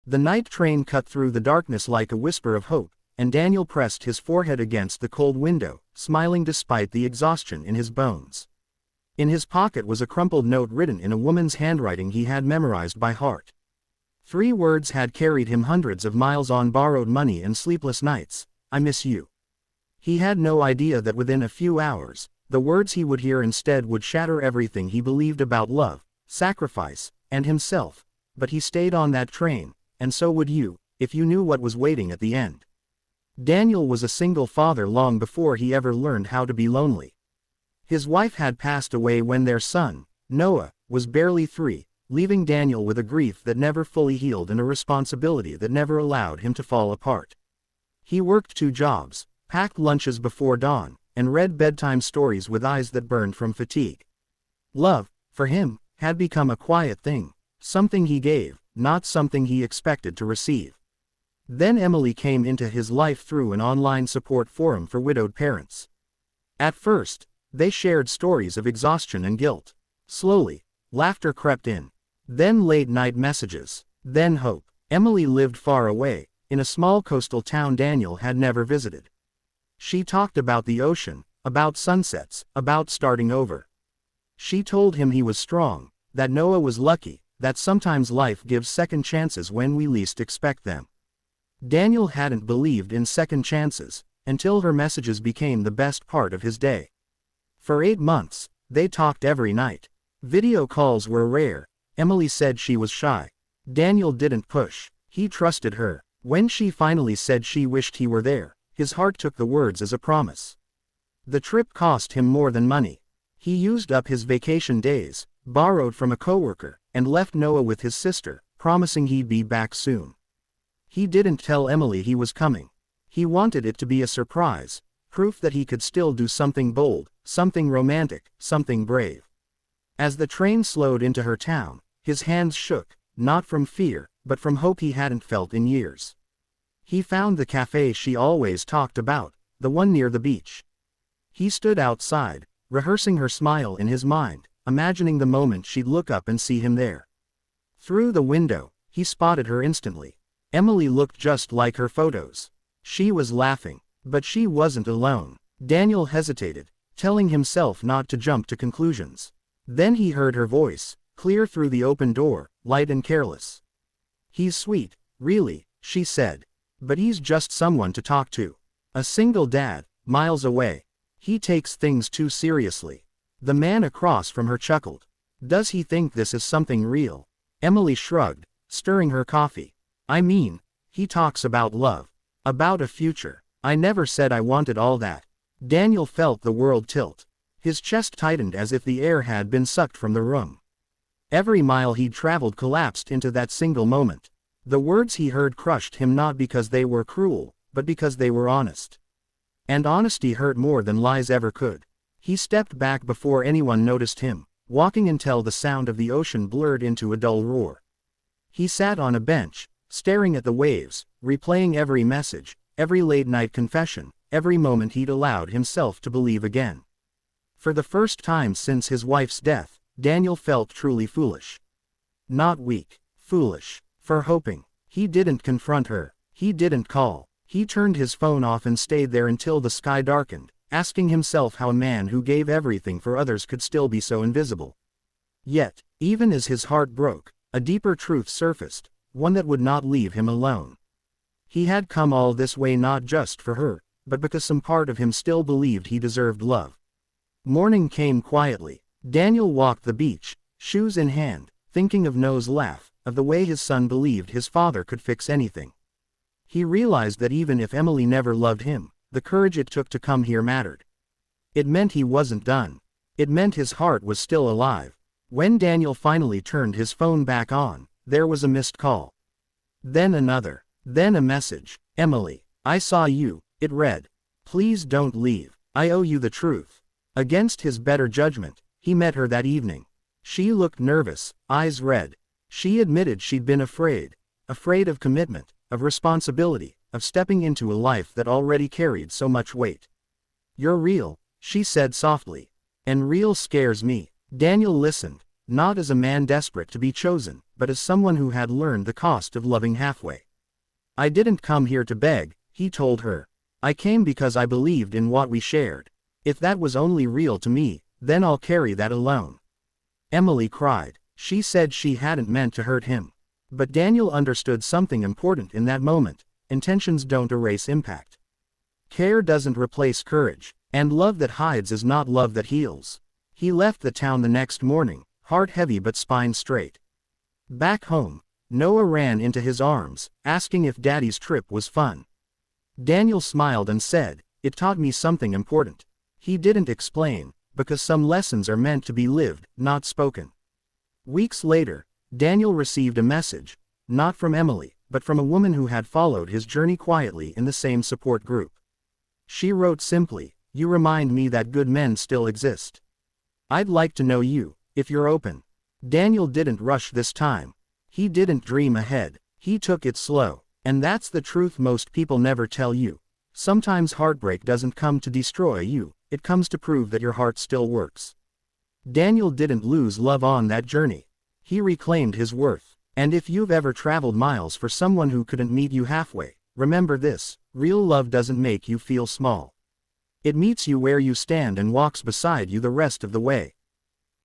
The night train cut through the darkness like a whisper of hope, and Daniel pressed his forehead against the cold window, smiling despite the exhaustion in his bones. In his pocket was a crumpled note written in a woman's handwriting he had memorized by heart. 3 words had carried him hundreds of miles on borrowed money and sleepless nights: "I miss you." He had no idea that within a few hours, the words he would hear instead would shatter everything he believed about love, sacrifice, and himself. But he stayed on that train, and so would you, if you knew what was waiting at the end. Daniel was a single father long before he ever learned how to be lonely. His wife had passed away when their son, Noah, was barely 3, leaving Daniel with a grief that never fully healed and a responsibility that never allowed him to fall apart. He worked 2 jobs, packed lunches before dawn, and read bedtime stories with eyes that burned from fatigue. Love, for him, had become a quiet thing, something he gave, not something he expected to receive. Then Emily came into his life through an online support forum for widowed parents. At first, they shared stories of exhaustion and guilt. Slowly, laughter crept in. Then late-night messages. Then hope. Emily lived far away, in a small coastal town Daniel had never visited. She talked about the ocean, about sunsets, about starting over. She told him he was strong, that Noah was lucky, that sometimes life gives second chances when we least expect them. Daniel hadn't believed in second chances, until her messages became the best part of his day. For 8 months, they talked every night. Video calls were rare. Emily said she was shy. Daniel didn't push. He trusted her. When she finally said she wished he were there, his heart took the words as a promise. The trip cost him more than money. He used up his vacation days, borrowed from a coworker, and left Noah with his sister, promising he'd be back soon. He didn't tell Emily he was coming. He wanted it to be a surprise, proof that he could still do something bold, something romantic, something brave. As the train slowed into her town, his hands shook, not from fear, but from hope he hadn't felt in years. He found the cafe she always talked about, the one near the beach. He stood outside, rehearsing her smile in his mind, imagining the moment she'd look up and see him there. Through the window, he spotted her instantly. Emily looked just like her photos. She was laughing, but she wasn't alone. Daniel hesitated, telling himself not to jump to conclusions. Then he heard her voice, clear through the open door, light and careless. "He's sweet, really," she said. "But he's just someone to talk to. A single dad, miles away. He takes things too seriously." The man across from her chuckled. "Does he think this is something real?" Emily shrugged, stirring her coffee. "I mean, he talks about love. About a future. I never said I wanted all that." Daniel felt the world tilt. His chest tightened as if the air had been sucked from the room. Every mile he'd traveled collapsed into that single moment. The words he heard crushed him not because they were cruel, but because they were honest. And honesty hurt more than lies ever could. He stepped back before anyone noticed him, walking until the sound of the ocean blurred into a dull roar. He sat on a bench, staring at the waves, replaying every message, every late-night confession, every moment he'd allowed himself to believe again. For the first time since his wife's death, Daniel felt truly foolish. Not weak, foolish, for hoping. He didn't confront her. He didn't call. He turned his phone off and stayed there until the sky darkened, asking himself how a man who gave everything for others could still be so invisible. Yet, even as his heart broke, a deeper truth surfaced, one that would not leave him alone. He had come all this way not just for her, but because some part of him still believed he deserved love. Morning came quietly. Daniel walked the beach, shoes in hand, thinking of Noah's laugh, of the way his son believed his father could fix anything. He realized that even if Emily never loved him, the courage it took to come here mattered. It meant he wasn't done. It meant his heart was still alive. When Daniel finally turned his phone back on, there was a missed call. Then another. Then a message. "Emily, I saw you," it read. "Please don't leave. I owe you the truth." Against his better judgment, he met her that evening. She looked nervous, eyes red. She admitted she'd been afraid. Afraid of commitment, of responsibility, of stepping into a life that already carried so much weight. "You're real," she said softly. "And real scares me." Daniel listened, not as a man desperate to be chosen, but as someone who had learned the cost of loving halfway. I didn't come here to beg, he told her. I came because I believed in what we shared. If that was only real to me, then I'll carry that alone. Emily cried. She said she hadn't meant to hurt him. But Daniel understood something important in that moment. Intentions don't erase impact. Care doesn't replace courage, and love that hides is not love that heals. He left the town the next morning, heart heavy but spine straight. Back home, Noah ran into his arms, asking if Daddy's trip was fun. Daniel smiled and said, "It taught me something important." He didn't explain, because some lessons are meant to be lived, not spoken. Weeks later, Daniel received a message, not from Emily, but from a woman who had followed his journey quietly in the same support group. She wrote simply, "You remind me that good men still exist. I'd like to know you, if you're open." Daniel didn't rush this time. He didn't dream ahead, he took it slow. And that's the truth most people never tell you. Sometimes heartbreak doesn't come to destroy you, it comes to prove that your heart still works. Daniel didn't lose love on that journey. He reclaimed his worth. And if you've ever traveled miles for someone who couldn't meet you halfway, remember this: real love doesn't make you feel small. It meets you where you stand and walks beside you the rest of the way.